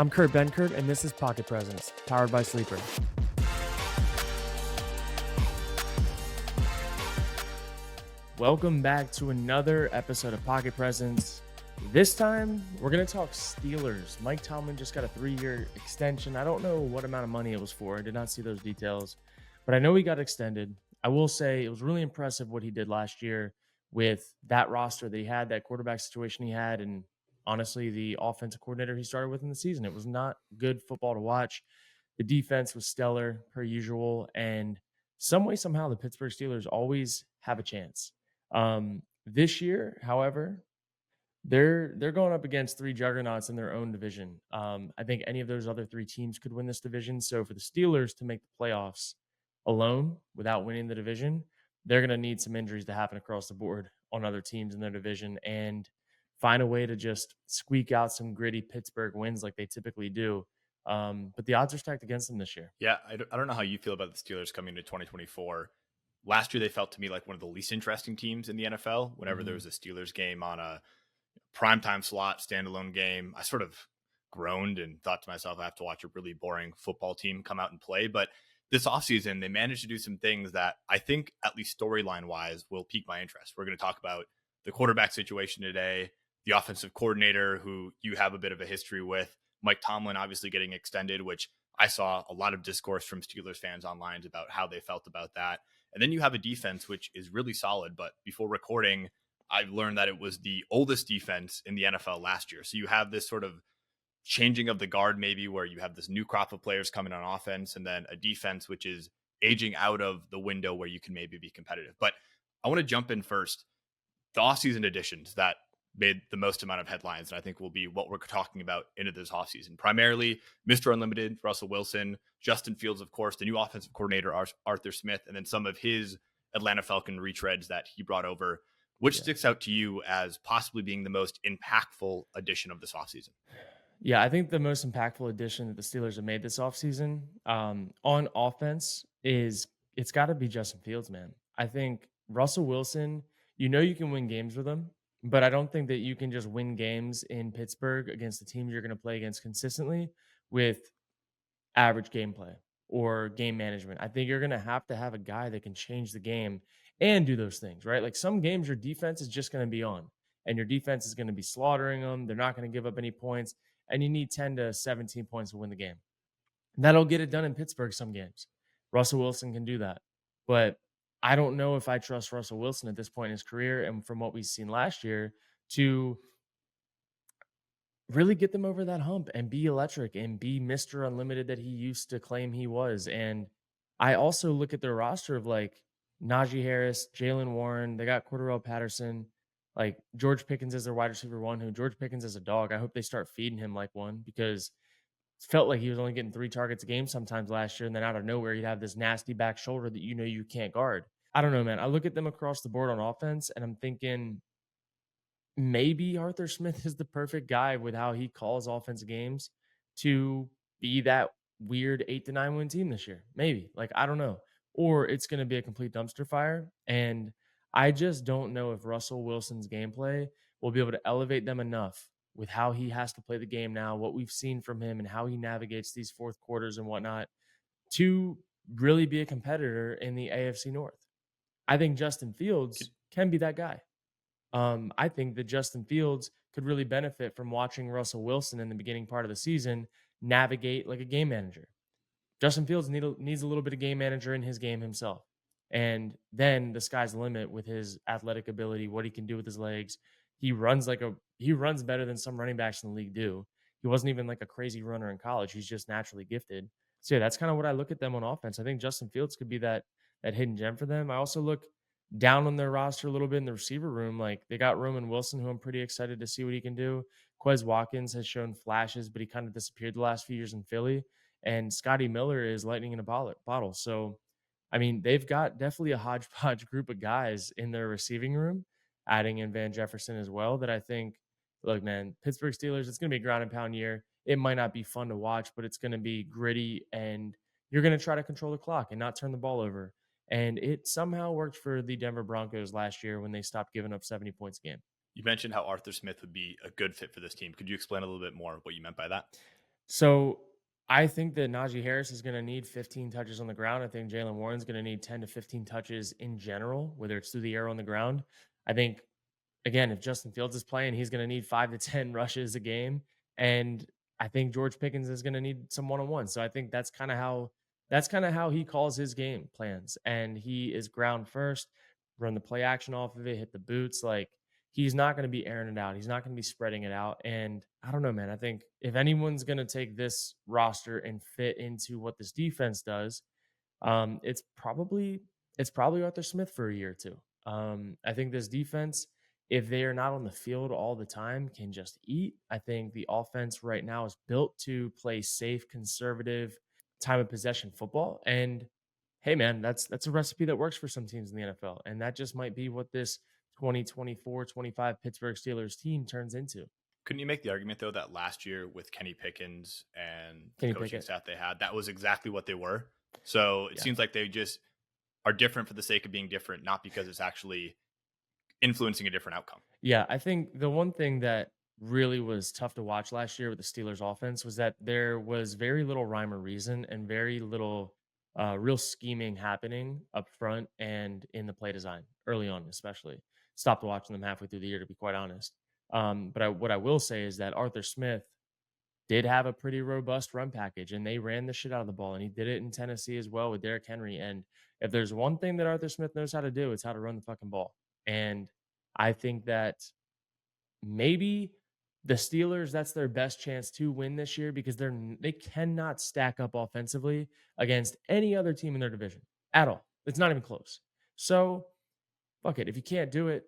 I'm Kurt Benkert, and this is Pocket Presence, powered by Sleeper. Welcome back to another episode of Pocket Presence. This time, we're going to talk Steelers. Mike Tomlin just got a 3-year extension. I don't know what amount of money it was for. I did not see those details, but I know he got extended. I will say it was really impressive what he did last year with that roster that he had, that quarterback situation he had, and honestly, the offensive coordinator he started with in the season. It was not good football to watch. The defense was stellar, per usual, and some way, somehow, the Pittsburgh Steelers always have a chance. This year, however, they're going up against three juggernauts in their own division. I think any of those other three teams could win this division. So for the Steelers to make the playoffs alone without winning the division, they're going to need some injuries to happen across the board on other teams in their division and find a way to just squeak out some gritty Pittsburgh wins like they typically do. But the odds are stacked against them this year. Yeah, I don't know how you feel about the Steelers coming into 2024. Last year, they felt to me like one of the least interesting teams in the NFL. Whenever there was a Steelers game on a primetime slot, standalone game, I sort of groaned and thought to myself, I have to watch a really boring football team come out and play. But this offseason, they managed to do some things that I think, at least storyline-wise, will pique my interest. We're going to talk about the quarterback situation today, the offensive coordinator, who you have a bit of a history with, Mike Tomlin obviously getting extended, which I saw a lot of discourse from Steelers fans online about how they felt about that. And then you have a defense, which is really solid. But before recording, I learned that it was the oldest defense in the NFL last year. So you have this sort of changing of the guard, maybe, where you have this new crop of players coming on offense and then a defense, which is aging out of the window where you can maybe be competitive. But I want to jump in first. The offseason additions that made the most amount of headlines, and I think will be what we're talking about into this offseason. Primarily, Mr. Unlimited, Russell Wilson, Justin Fields, of course, the new offensive coordinator, Arthur Smith, and then some of his Atlanta Falcon retreads that he brought over. Which sticks out to you as possibly being the most impactful addition of this offseason? Yeah, I think the most impactful addition that the Steelers have made this offseason on offense is it's got to be Justin Fields, man. I think Russell Wilson, you can win games with him, but I don't think that you can just win games in Pittsburgh against the teams you're going to play against consistently with average gameplay or game management. I think you're going to have a guy that can change the game and do those things, right? Like some games, your defense is just going to be on and your defense is going to be slaughtering them. They're not going to give up any points, and you need 10 to 17 points to win the game. That'll get it done in Pittsburgh some games. Russell Wilson can do that. But I don't know if I trust Russell Wilson at this point in his career and from what we've seen last year to really get them over that hump and be electric and be Mr. Unlimited that he used to claim he was. And I also look at their roster of like Najee Harris, Jalen Warren, they got Cordarrelle Patterson, like George Pickens as their wide receiver one, who George Pickens is a dog. I hope they start feeding him like one because it felt like he was only getting 3 targets a game sometimes last year. And then out of nowhere, he'd have this nasty back shoulder that you can't guard. I don't know, man. I look at them across the board on offense and I'm thinking maybe Arthur Smith is the perfect guy with how he calls offensive games to be that weird 8-9 win team this year. Maybe. Like, I don't know. Or it's going to be a complete dumpster fire. And I just don't know if Russell Wilson's gameplay will be able to elevate them enough with how he has to play the game now, what we've seen from him and how he navigates these fourth quarters and whatnot to really be a competitor in the AFC North. I think Justin Fields can be that guy. I think that Justin Fields could really benefit from watching Russell Wilson in the beginning part of the season navigate like a game manager. Justin Fields needs a little bit of game manager in his game himself. And then the sky's the limit with his athletic ability, what he can do with his legs. He runs better than some running backs in the league do. He wasn't even like a crazy runner in college. He's just naturally gifted. So yeah, that's kind of what I look at them on offense. I think Justin Fields could be that hidden gem for them. I also look down on their roster a little bit in the receiver room. Like they got Roman Wilson, who I'm pretty excited to see what he can do. Quez Watkins has shown flashes, but he kind of disappeared the last few years in Philly. And Scotty Miller is lightning in a bottle. So, I mean, they've got definitely a hodgepodge group of guys in their receiving room, adding in Van Jefferson as well, that I think, look, man, Pittsburgh Steelers, it's going to be a ground and pound year. It might not be fun to watch, but it's going to be gritty, and you're going to try to control the clock and not turn the ball over. And it somehow worked for the Denver Broncos last year when they stopped giving up 70 points a game. You mentioned how Arthur Smith would be a good fit for this team. Could you explain a little bit more what you meant by that? So I think that Najee Harris is going to need 15 touches on the ground. I think Jalen Warren's going to need 10 to 15 touches in general, whether it's through the air or on the ground. I think, again, if Justin Fields is playing, he's going to need 5 to 10 rushes a game. And I think George Pickens is going to need some one on one. So I think that's kind of how he calls his game plans. And he is ground first, run the play action off of it, hit the boots. Like he's not going to be airing it out. He's not going to be spreading it out. And I don't know, man. I think if anyone's going to take this roster and fit into what this defense does, it's probably Arthur Smith for a year or two. I think this defense, if they are not on the field all the time, can just eat. I think the offense right now is built to play safe, conservative, time of possession football. And hey, man, that's a recipe that works for some teams in the NFL. And that just might be what this 2024-25 Pittsburgh Steelers team turns into. Couldn't you make the argument though that last year with Kenny Pickens and the Kenny coaching Pickett. staff they had, that was exactly what they were? So it Yeah. seems like they just are different for the sake of being different, not because it's actually influencing a different outcome. Yeah, I think the one thing that really was tough to watch last year with the Steelers offense was that there was very little rhyme or reason and very little real scheming happening up front and in the play design early on, especially. Stopped watching them halfway through the year, to be quite honest. What I will say is that Arthur Smith did have a pretty robust run package and they ran the shit out of the ball. And he did it in Tennessee as well with Derrick Henry. And if there's one thing that Arthur Smith knows how to do, it's how to run the fucking ball. And I think that maybe the Steelers, that's their best chance to win this year because they cannot stack up offensively against any other team in their division at all. It's not even close. So fuck it. If you can't do it,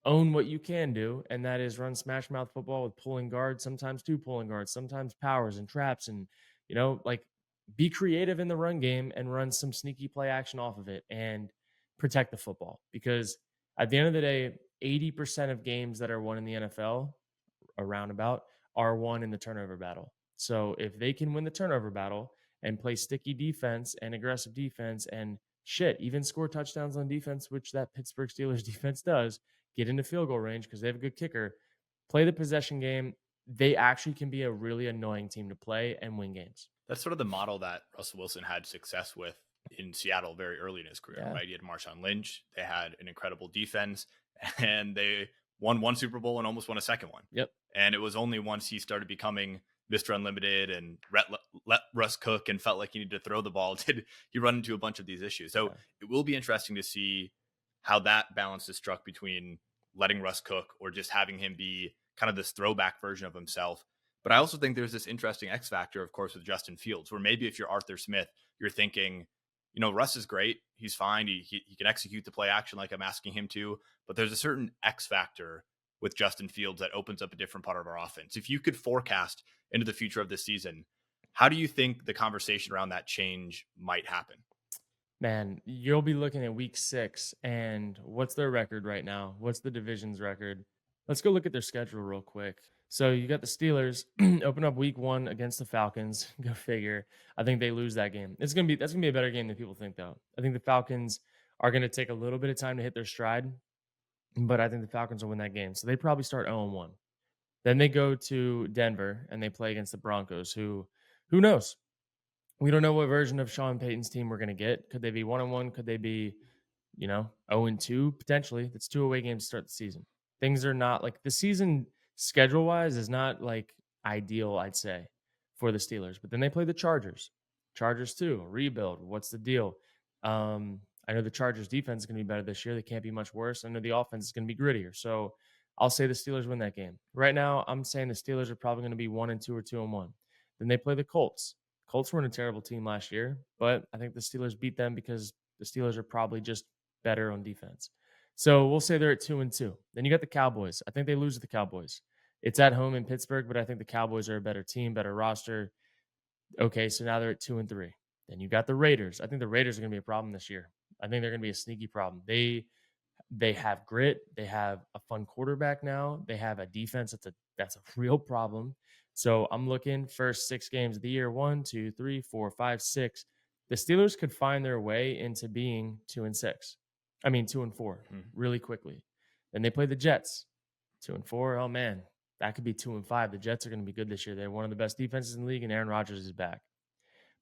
own what you can do, and that is run smash mouth football with pulling guards, sometimes two pulling guards, sometimes powers and traps, and like be creative in the run game and run some sneaky play action off of it and protect the football. Because at the end of the day, 80% of games that are won in the NFL, a roundabout, are won in the turnover battle. So if they can win the turnover battle and play sticky defense and aggressive defense and shit, even score touchdowns on defense, which that Pittsburgh Steelers defense does, get into field goal range because they have a good kicker, play the possession game, they actually can be a really annoying team to play and win games. That's sort of the model that Russell Wilson had success with in Seattle very early in his career, Yeah. right? He had Marshawn Lynch. They had an incredible defense and they won one Super Bowl and almost won a second one. Yep. And it was only once he started becoming Mr. Unlimited and let Russ cook and felt like he needed to throw the ball did he run into a bunch of these issues. So Yeah. it will be interesting to see how that balance is struck between letting Russ cook or just having him be kind of this throwback version of himself. But I also think there's this interesting X factor, of course, with Justin Fields, where maybe if you're Arthur Smith, you're thinking, Russ is great. He's fine. He can execute the play action like I'm asking him to. But there's a certain X factor with Justin Fields that opens up a different part of our offense. If you could forecast into the future of this season, how do you think the conversation around that change might happen? Man, you'll be looking at week 6 and what's their record right now? What's the division's record? Let's go look at their schedule real quick. So you got the Steelers open up week 1 against the Falcons. Go figure. I think they lose that game. That's gonna be a better game than people think though. I think the Falcons are gonna take a little bit of time to hit their stride, but I think the Falcons will win that game. So they probably start 0-1. Then they go to Denver and they play against the Broncos, who knows? We don't know what version of Sean Payton's team we're going to get. Could they be 1-1? Could they be, 0-2? Potentially. That's 2 away games to start the season. Things are not like the season schedule wise is not like ideal, I'd say, for the Steelers. But then they play the Chargers. Chargers too. Rebuild. What's the deal? I know the Chargers defense is going to be better this year. They can't be much worse. I know the offense is going to be grittier. So I'll say the Steelers win that game. Right now, I'm saying the Steelers are probably going to be 1-2 or 2-1. Then they play the Colts. Colts were a terrible team last year, but I think the Steelers beat them because the Steelers are probably just better on defense. So we'll say they're at 2-2. Then you got the Cowboys. I think they lose to the Cowboys. It's at home in Pittsburgh, but I think the Cowboys are a better team, better roster. Okay, so now they're at 2-3. Then you got the Raiders. I think the Raiders are going to be a problem this year. I think they're going to be a sneaky problem. They have grit. They have a fun quarterback now. They have a defense that's a real problem. So I'm looking first 6 games of the year: 1, 2, 3, 4, 5, 6. The Steelers could find their way into being 2-6. I mean 2-4 really quickly. Then they play the Jets, 2-4. Oh man, That could be 2-5. The Jets are going to be good this year. They're one of the best defenses in the league, and Aaron Rodgers is back.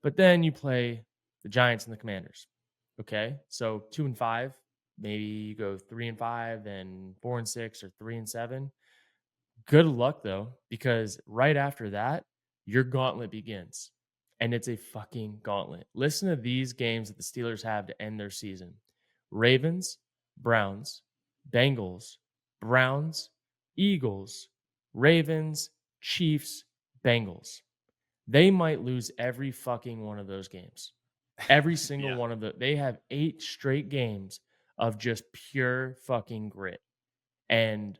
But then you play the Giants and the Commanders. Okay, so 2-5. Maybe you go 3-5, then 4-6, or 3-7. Good luck though, because right after that, your gauntlet begins. And it's a fucking gauntlet. Listen to these games that the Steelers have to end their season: Ravens, Browns, Bengals, Browns, Eagles, Ravens, Chiefs, Bengals. They might lose every fucking one of those games. Every single Yeah. one of they have 8 straight games of just pure fucking grit. And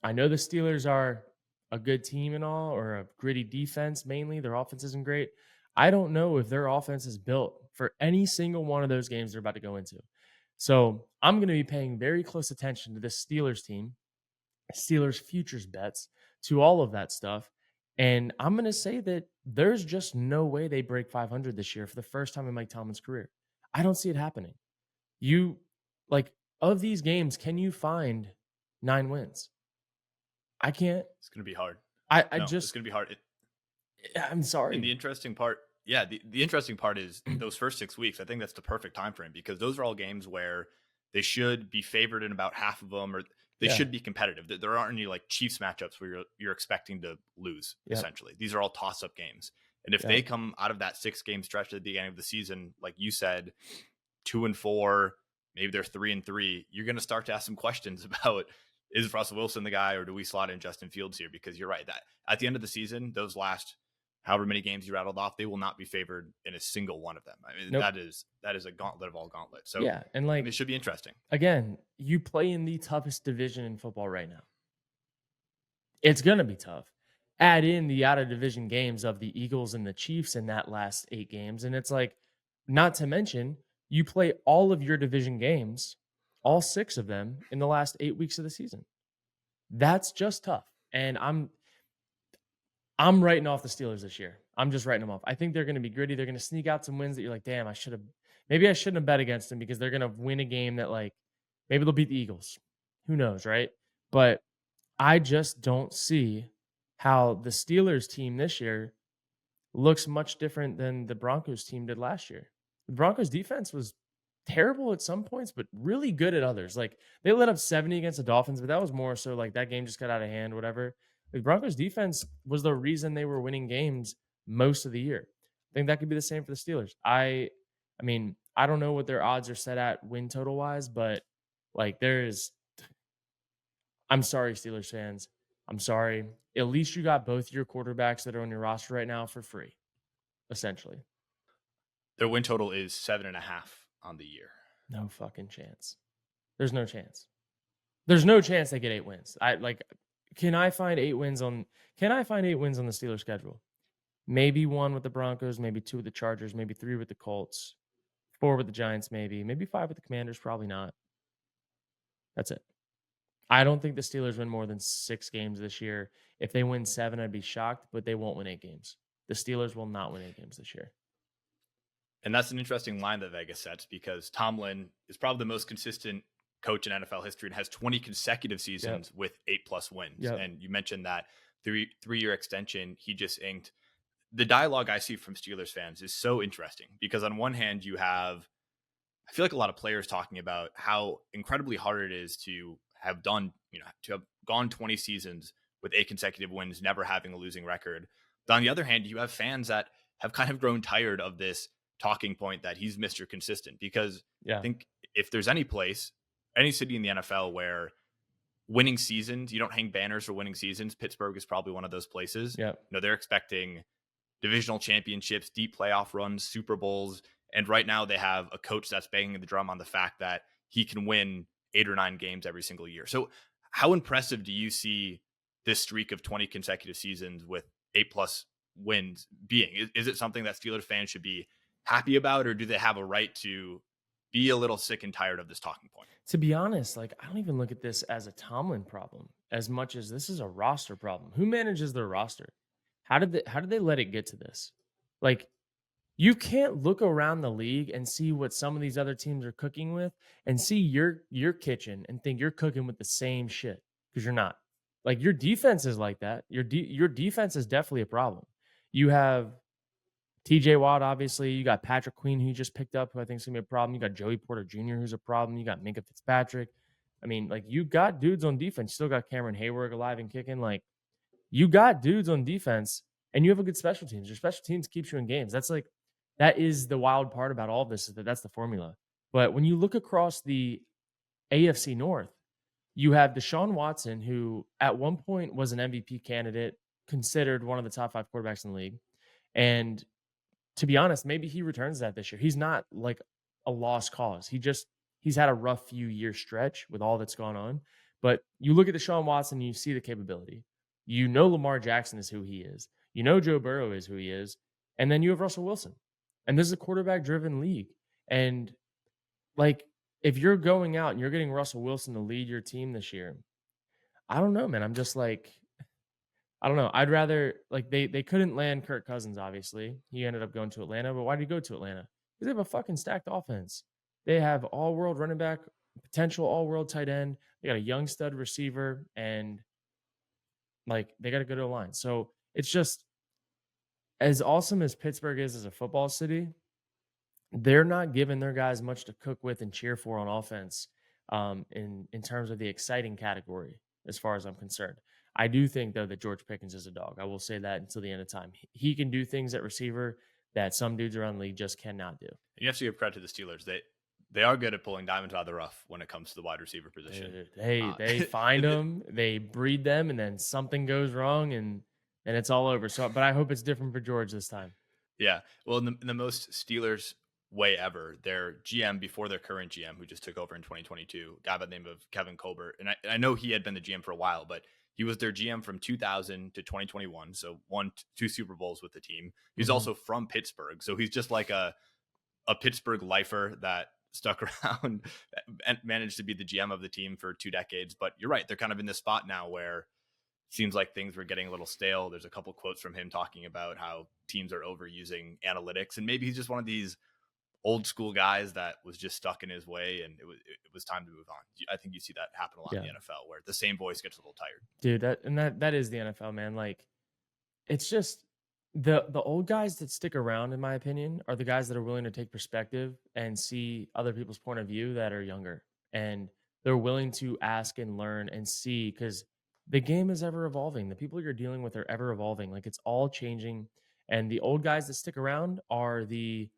I know the Steelers are a good team and all, or a gritty defense mainly. Their offense isn't great. I don't know if their offense is built for any single one of those games they're about to go into. So I'm going to be paying very close attention to this Steelers team, Steelers futures bets, to all of that stuff. And I'm going to say that there's just no way they break 500 this year for the first time in Mike Tomlin's career. I don't see it happening. You, like, of these games, can you find 9 wins? I can't. It's going to be hard. I No, it's just, going to be hard. I'm And sorry. the interesting part, yeah, the interesting part is those first 6 weeks. I think that's the perfect time frame because those are all games where they should be favored in about half of them, or they Yeah. should be competitive. There aren't any like Chiefs matchups where you're expecting to lose. Yep. Essentially, these are all toss-up games. And if they come out of that 6-game stretch at the beginning of the season, like you said, 2-4, maybe they're 3-3, you're going to start to ask some questions about, is Russell Wilson the guy, or do we slot in Justin Fields here? Because you're right, that at the end of the season, those last however many games you rattled off, they will not be favored in a single one of them. I mean, Nope. that is a gauntlet of all gauntlets. So Yeah, and like, it should be interesting. Again, you play in the toughest division in football right now. It's gonna be tough. Add in the out of division games of the Eagles and the Chiefs in that last 8 games, and it's like, not to mention, you play all of your division games, all 6 of them, in the last 8 weeks of the season. That's just tough. And I'm writing off the Steelers this year. I'm just writing them off. I think they're going to be gritty. They're going to sneak out some wins that you're like, damn, maybe I shouldn't have bet against them, because they're going to win a game that, like, maybe they'll beat the Eagles. Who knows, right? But I just don't see how the Steelers team this year looks much different than the Broncos team did last year. The Broncos defense was terrible at some points, but really good at others. Like, they let up 70 against the Dolphins, but that was more so like that game just got out of hand, whatever. The Broncos defense was the reason they were winning games most of the year. I think that could be the same for the Steelers. I mean, I don't know what their odds are set at win total wise, but like, I'm sorry, Steelers fans. I'm sorry. At least you got both your quarterbacks that are on your roster right now for free, essentially. Their win total is 7.5 on the year. No fucking chance. There's no chance. There's no chance they get 8 wins. Can I find 8 wins on the Steelers schedule? Maybe 1 with the Broncos, maybe 2 with the Chargers, maybe 3 with the Colts, 4 with the Giants, maybe 5 with the Commanders, probably not. That's it. I don't think the Steelers win more than 6 games this year. If they win 7, I'd be shocked, but they won't win 8 games. The Steelers will not win 8 games this year. And that's an interesting line that Vegas sets, because Tomlin is probably the most consistent coach in NFL history and has 20 consecutive seasons with 8+ wins. And you mentioned that 3-year extension he just inked. The dialogue I see from Steelers fans is so interesting, because on one hand you have, I feel like, a lot of players talking about how incredibly hard it is to have done, to have gone 20 seasons with 8 consecutive wins, never having a losing record. But on the other hand, you have fans that have kind of grown tired of this talking point that he's Mr. Consistent, because I think if there's any place, any city in the NFL where winning seasons, you don't hang banners for winning seasons, Pittsburgh is probably one of those places. They're expecting divisional championships, deep playoff runs, Super Bowls. And right now they have a coach that's banging the drum on the fact that he can win 8 or 9 games every single year. So how impressive do you see this streak of 20 consecutive seasons with 8+ wins being? Is it something that Steelers fans should be happy about, or do they have a right to be a little sick and tired of this talking point? To be honest, I don't even look at this as a Tomlin problem as much as this is a roster problem. Who manages their roster? How did they let it get to this? You can't look around the league and see what some of these other teams are cooking with and see your kitchen and think you're cooking with the same shit, because you're not. Like, your defense is like that. Your defense is definitely a problem. You have TJ Watt, obviously. You got Patrick Queen, who you just picked up, who I think is going to be a problem. You got Joey Porter Jr., who's a problem. You got Minka Fitzpatrick. I mean, like, you got dudes on defense. You still got Cameron Hayward alive and kicking. Like, you got dudes on defense, and you have a good special teams. Your special teams keeps you in games. That is the wild part about all of this, is that that's the formula. But when you look across the AFC North, you have Deshaun Watson, who at one point was an MVP candidate, considered one of the top 5 quarterbacks in the league. And to be honest, maybe he returns that this year. He's not like a lost cause. He's had a rough few year stretch with all that's gone on. But you look at Deshaun Watson, and you see the capability. You know Lamar Jackson is who he is. You know Joe Burrow is who he is. And then you have Russell Wilson. And this is a quarterback driven league. And like, if you're going out and you're getting Russell Wilson to lead your team this year, I don't know, man. I'm just like, I don't know. I'd rather, like, they couldn't land Kirk Cousins, obviously. He ended up going to Atlanta, but why did he go to Atlanta? Because they have a fucking stacked offense. They have all-world running back, potential all-world tight end. They got a young stud receiver, and like, they got to go to a line. So it's just, as awesome as Pittsburgh is as a football city, they're not giving their guys much to cook with and cheer for on offense, in terms of the exciting category, as far as I'm concerned. I do think, though, that George Pickens is a dog. I will say that until the end of time. He can do things at receiver that some dudes around the league just cannot do. You have to give credit to the Steelers. They are good at pulling diamonds out of the rough when it comes to the wide receiver position. They find them, they breed them, and then something goes wrong, and it's all over. So, but I hope it's different for George this time. Yeah. Well, in the most Steelers way ever, their GM before their current GM, who just took over in 2022, a guy by the name of Kevin Colbert. And I know he had been the GM for a while, but he was their GM from 2000 to 2021. So won 2 Super Bowls with the team. He's also from Pittsburgh. So he's just like a Pittsburgh lifer that stuck around and managed to be the GM of the team for 2 decades. But you're right. They're kind of in this spot now where it seems like things were getting a little stale. There's a couple quotes from him talking about how teams are overusing analytics. And maybe he's just one of these old school guys that was just stuck in his way, and it was time to move on. I think you see that happen a lot in the NFL, where the same voice gets a little tired. Dude, that is the NFL, man. Like, it's just the old guys that stick around, in my opinion, are the guys that are willing to take perspective and see other people's point of view that are younger, and they're willing to ask and learn and see, because the game is ever evolving. The people you're dealing with are ever evolving. Like, it's all changing, and the old guys that stick around are the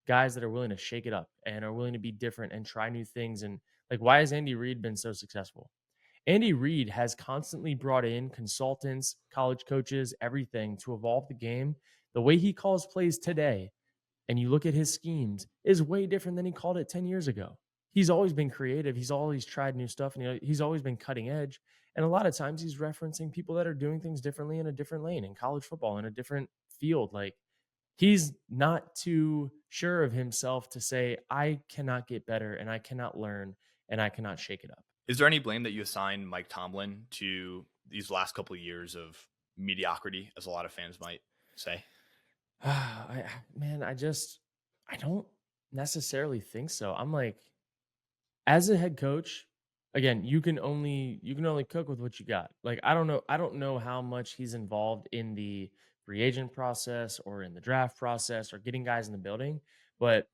guys that are willing to shake it up and are willing to be different and try new things. And like, why has Andy Reid been so successful? Andy Reid has constantly brought in consultants, college coaches, everything to evolve the game. The way he calls plays today, and you look at his schemes, is way different than he called it 10 years ago. He's always been creative. He's always tried new stuff, and he's always been cutting edge. And a lot of times he's referencing people that are doing things differently in a different lane, in college football, in a different field. Like, he's not too sure of himself to say, I cannot get better, and I cannot learn, and I cannot shake it up. Is there any blame that you assign Mike Tomlin to these last couple of years of mediocrity, as a lot of fans might say? I don't necessarily think so. I'm like, as a head coach, again, you can only cook with what you got. Like, I don't know how much he's involved in the free agent process or in the draft process or getting guys in the building, but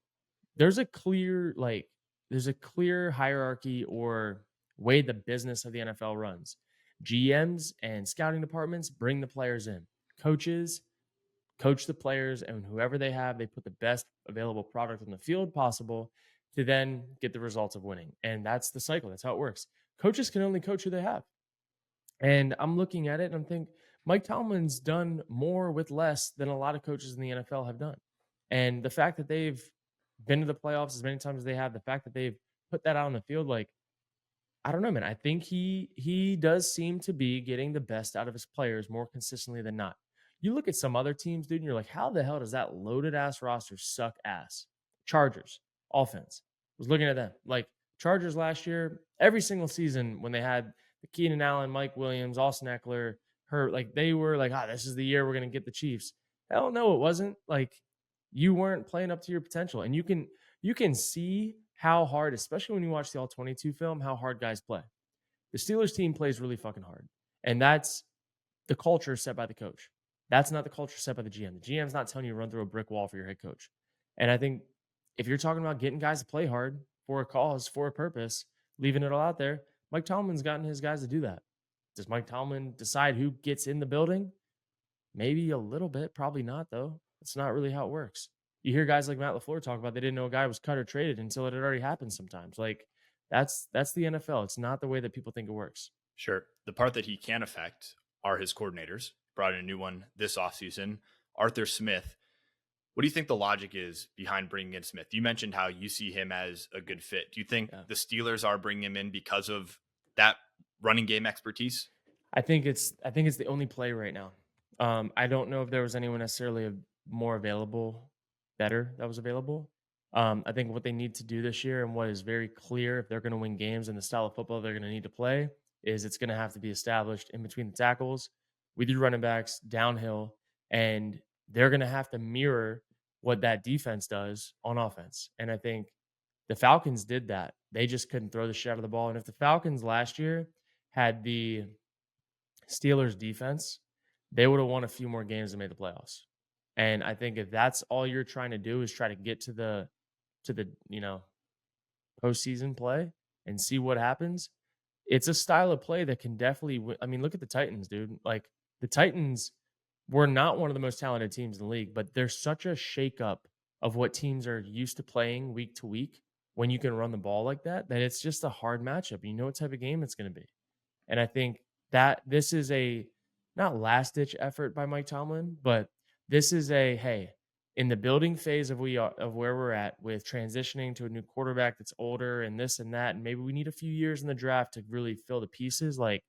there's a clear hierarchy or way the business of the NFL runs. GMs and scouting departments bring the players in. Coaches coach the players, and whoever they have, they put the best available product on the field possible to then get the results of winning. And that's the cycle. That's how it works. Coaches can only coach who they have. And I'm looking at it and I'm thinking, Mike Tomlin's done more with less than a lot of coaches in the NFL have done. And the fact that they've been to the playoffs as many times as they have, the fact that they've put that out on the field, like, I don't know, man. I think he does seem to be getting the best out of his players more consistently than not. You look at some other teams, dude, and you're like, how the hell does that loaded ass roster suck ass? Chargers, offense. Was looking at them. Like, Chargers last year, every single season when they had the Keenan Allen, Mike Williams, Austin Eckler, like, they were like, this is the year we're going to get the Chiefs. Hell no, it wasn't. Like, you weren't playing up to your potential. And you can see how hard, especially when you watch the All-22 film, how hard guys play. The Steelers team plays really fucking hard. And that's the culture set by the coach. That's not the culture set by the GM. The GM's not telling you to run through a brick wall for your head coach. And I think if you're talking about getting guys to play hard for a cause, for a purpose, leaving it all out there, Mike Tomlin's gotten his guys to do that. Does Mike Tomlin decide who gets in the building? Maybe a little bit, probably not though. That's not really how it works. You hear guys like Matt LaFleur talk about they didn't know a guy was cut or traded until it had already happened sometimes. Like that's the NFL. It's not the way that people think it works. Sure. The part that he can affect are his coordinators. Brought in a new one this offseason, Arthur Smith. What do you think the logic is behind bringing in Smith? You mentioned how you see him as a good fit. Do you think the Steelers are bringing him in because of that running game expertise? I think it's the only play right now. I don't know if there was anyone necessarily more available, better that was available. I think what they need to do this year and what is very clear if they're going to win games and the style of football they're going to need to play is it's going to have to be established in between the tackles with your running backs downhill, and they're going to have to mirror what that defense does on offense. And I think the Falcons did that. They just couldn't throw the shit out of the ball. And if the Falcons last year had the Steelers defense, they would have won a few more games and made the playoffs. And I think if that's all you're trying to do is try to get to the postseason play and see what happens, it's a style of play that can definitely I mean, look at the Titans, dude. Like the Titans were not one of the most talented teams in the league, but there's such a shakeup of what teams are used to playing week to week when you can run the ball like that, that it's just a hard matchup. You know what type of game it's going to be. And I think that this is a not last ditch effort by Mike Tomlin, but this is a hey, in the building phase of where we're at with transitioning to a new quarterback that's older and this and that, and maybe we need a few years in the draft to really fill the pieces. Like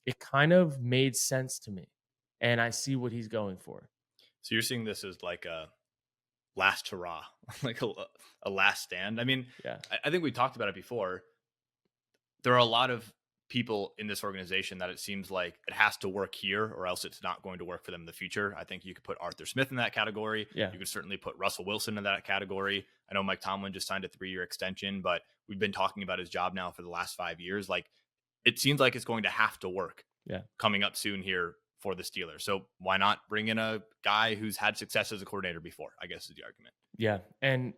it kind of made sense to me, and I see what he's going for. So you're seeing this as like a last hurrah, like a last stand. I mean, Yeah. I think we talked about it before. There are a lot of people in this organization that it seems like it has to work here or else it's not going to work for them in the future. I think you could put Arthur Smith in that category. Yeah. You could certainly put Russell Wilson in that category. I know Mike Tomlin just signed a 3-year extension, but we've been talking about his job now for the last 5 years. Like it seems like it's going to have to work coming up soon here for the Steelers. So why not bring in a guy who's had success as a coordinator before, I guess is the argument. Yeah. And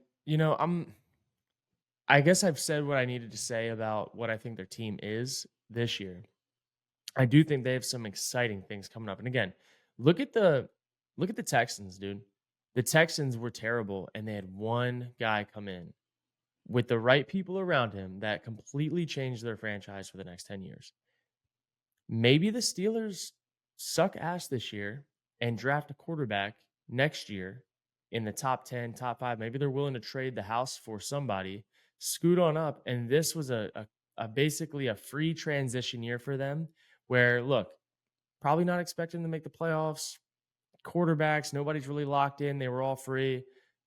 I guess I've said what I needed to say about what I think their team is this year. I do think they have some exciting things coming up. And again, look at the Texans, dude. The Texans were terrible and they had one guy come in with the right people around him that completely changed their franchise for the next 10 years. Maybe the Steelers suck ass this year and draft a quarterback next year in the top 10, top 5. Maybe they're willing to trade the house for somebody, scoot on up. And this was a basically a free transition year for them where, look, probably not expecting to make the playoffs. Quarterbacks, nobody's really locked in. They were all free.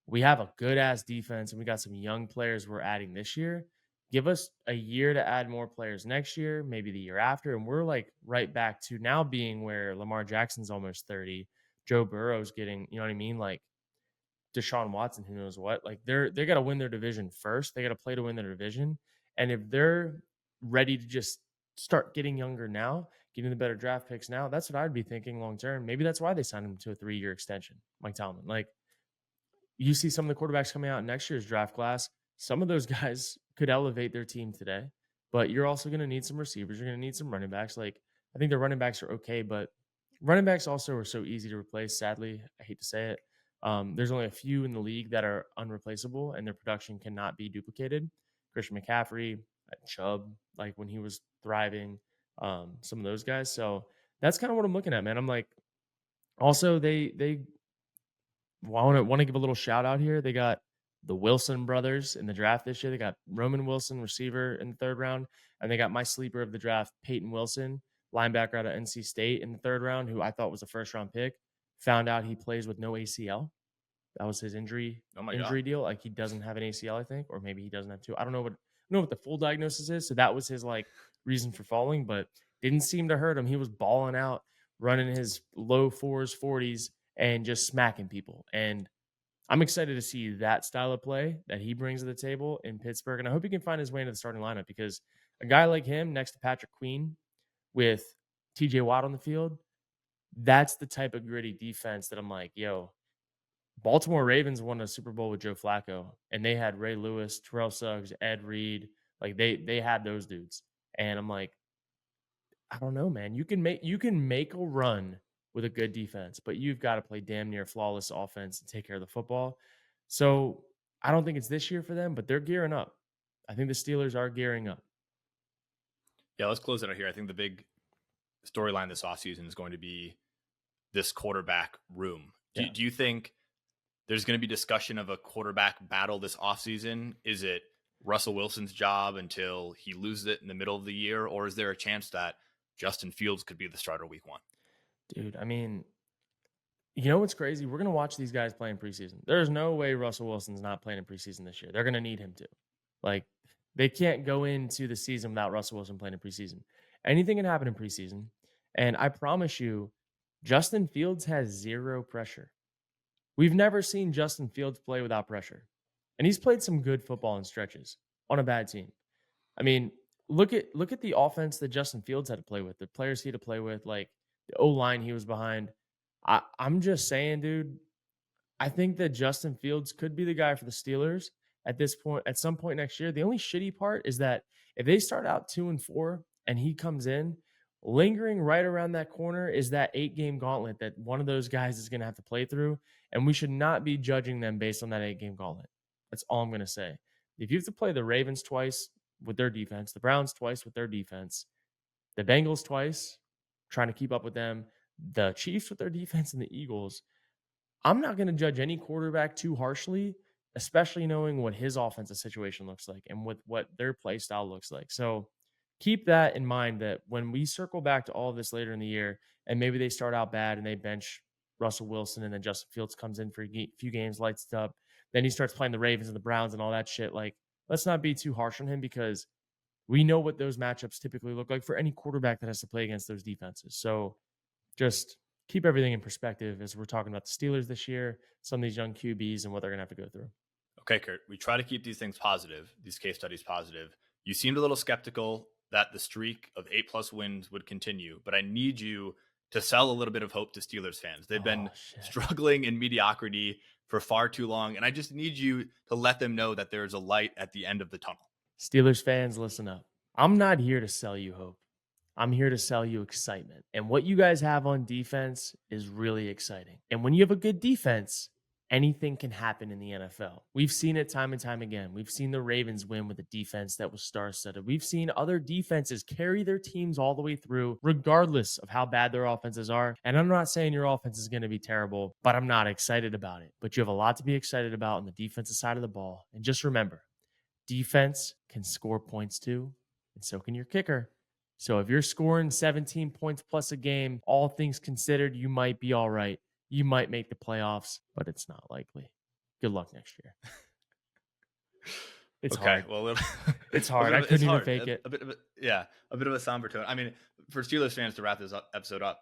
We have a good ass defense and we got some young players we're adding this year. Give us a year to add more players next year, maybe the year after. And we're like right back to now being where Lamar Jackson's almost 30. Joe Burrow's getting, you know what I mean? Like Deshaun Watson, who knows what? Like they got to win their division first. They got to play to win their division. And if they're ready to just start getting younger now, getting the better draft picks now, that's what I'd be thinking long term. Maybe that's why they signed him to a 3-year extension, Mike Tomlin. Like you see some of the quarterbacks coming out in next year's draft class. Some of those guys could elevate their team today, but you're also going to need some receivers. You're going to need some running backs. Like I think the running backs are okay, but running backs also are so easy to replace. Sadly, I hate to say it. There's only a few in the league that are unreplaceable and their production cannot be duplicated. Christian McCaffrey, Chubb, like when he was thriving, some of those guys. So that's kind of what I'm looking at, man. I'm like, also they want to give a little shout out here. They got the Wilson brothers in the draft this year. They got Roman Wilson, receiver in the 3rd round, and they got my sleeper of the draft, Peyton Wilson, linebacker out of NC State in the 3rd round, who I thought was a 1st-round pick. Found out he plays with no ACL. That was his injury deal. Like he doesn't have an ACL, I think, or maybe he doesn't have two. I don't know what the full diagnosis is. So that was his like reason for falling, but didn't seem to hurt him. He was balling out, running his low 4s, 40s, and just smacking people. And I'm excited to see that style of play that he brings to the table in Pittsburgh. And I hope he can find his way into the starting lineup because a guy like him next to Patrick Queen with TJ Watt on the field, that's the type of gritty defense that I'm like, yo, Baltimore Ravens won a Super Bowl with Joe Flacco, and they had Ray Lewis, Terrell Suggs, Ed Reed. Like they had those dudes. And I'm like, I don't know, man. You can make a run with a good defense, but you've got to play damn near flawless offense and take care of the football. So I don't think it's this year for them, but they're gearing up. I think the Steelers are gearing up. Yeah, let's close it out here. I think the big storyline this offseason is going to be this quarterback room. Yeah. Do you think there's going to be discussion of a quarterback battle this offseason? Is it Russell Wilson's job until he loses it in the middle of the year? Or is there a chance that Justin Fields could be the starter week 1? Dude, I mean, you know what's crazy? We're going to watch these guys play in preseason. There's no way Russell Wilson's not playing in preseason this year. They're going to need him to. Like, they can't go into the season without Russell Wilson playing in preseason. Anything can happen in preseason. And I promise you, Justin Fields has zero pressure. We've never seen Justin Fields play without pressure. And he's played some good football in stretches on a bad team. I mean, look at the offense that Justin Fields had to play with, the players he had to play with, like the O-line he was behind. I'm just saying, dude, I think that Justin Fields could be the guy for the Steelers at this point, at some point next year. The only shitty part is that if they start out 2-4 and he comes in, lingering right around that corner is that 8-game gauntlet that one of those guys is going to have to play through. And we should not be judging them based on that 8-game gauntlet. That's all I'm going to say. If you have to play the Ravens twice with their defense, the Browns twice with their defense, the Bengals twice, trying to keep up with them, the Chiefs with their defense, and the Eagles, I'm not going to judge any quarterback too harshly, especially knowing what his offensive situation looks like and with what their play style looks like. So keep that in mind, that when we circle back to all of this later in the year and maybe they start out bad and they bench Russell Wilson and then Justin Fields comes in for a few games, lights it up, then he starts playing the Ravens and the Browns and all that shit. Like, let's not be too harsh on him, because we know what those matchups typically look like for any quarterback that has to play against those defenses. So just keep everything in perspective as we're talking about the Steelers this year, some of these young QBs and what they're going to have to go through. Okay, Kurt, we try to keep these things positive, these case studies positive. You seemed a little skeptical that the streak of 8+ wins would continue, but I need you to sell a little bit of hope to Steelers fans. They've been struggling in mediocrity for far too long, and I just need you to let them know that there is a light at the end of the tunnel. Steelers fans, listen up. I'm not here to sell you hope. I'm here to sell you excitement. And what you guys have on defense is really exciting. And when you have a good defense, anything can happen in the NFL. We've seen it time and time again. We've seen the Ravens win with a defense that was star-studded. We've seen other defenses carry their teams all the way through, regardless of how bad their offenses are. And I'm not saying your offense is going to be terrible, but I'm not excited about it. But you have a lot to be excited about on the defensive side of the ball. And just remember, defense can score points too, and so can your kicker. So if you're scoring 17 points plus a game, all things considered, you might be all right. You might make the playoffs, but it's not likely. Good luck next year. It's hard. Well, it's hard. I couldn't even fake it. A bit of a somber tone. I mean, for Steelers fans, to wrap this episode up,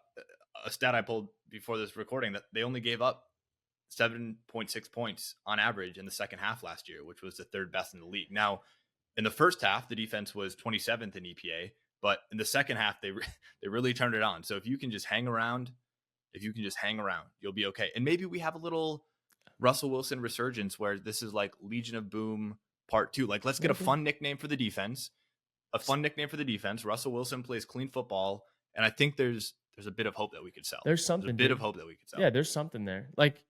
a stat I pulled before this recording, that they only gave up 7.6 points on average in the second half last year, which was the third best in the league. Now, in the first half, the defense was 27th in EPA, but in the second half, they really turned it on. So if you can just hang around, you'll be okay. And maybe we have a little Russell Wilson resurgence where this is like Legion of Boom Part 2. Like, let's get a fun nickname for the defense. Russell Wilson plays clean football, and I think there's a bit of hope that we could sell. There's something. There's a bit of hope that we could sell. Yeah, there's something there. Like,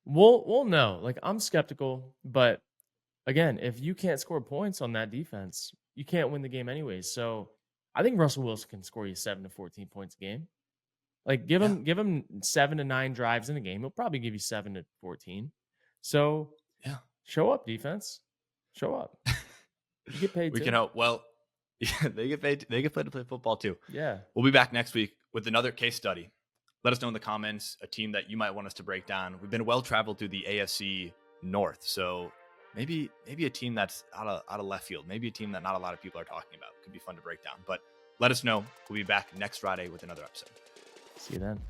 we'll know. Like, I'm skeptical, but again, if you can't score points on that defense, you can't win the game anyways. So I think Russell Wilson can score you 7 to 14 points a game. Like, give him 7 to 9 drives in a game. He'll probably give you 7 to 14. So show up, defense. Show up. You get paid. We can hope. Well, they get paid. They get paid to play football too. Yeah. We'll be back next week with another case study. Let us know in the comments a team that you might want us to break down. We've been well traveled through the AFC North, so maybe a team that's out of left field. Maybe a team that not a lot of people are talking about. Could be fun to break down. But let us know. We'll be back next Friday with another episode. See you then.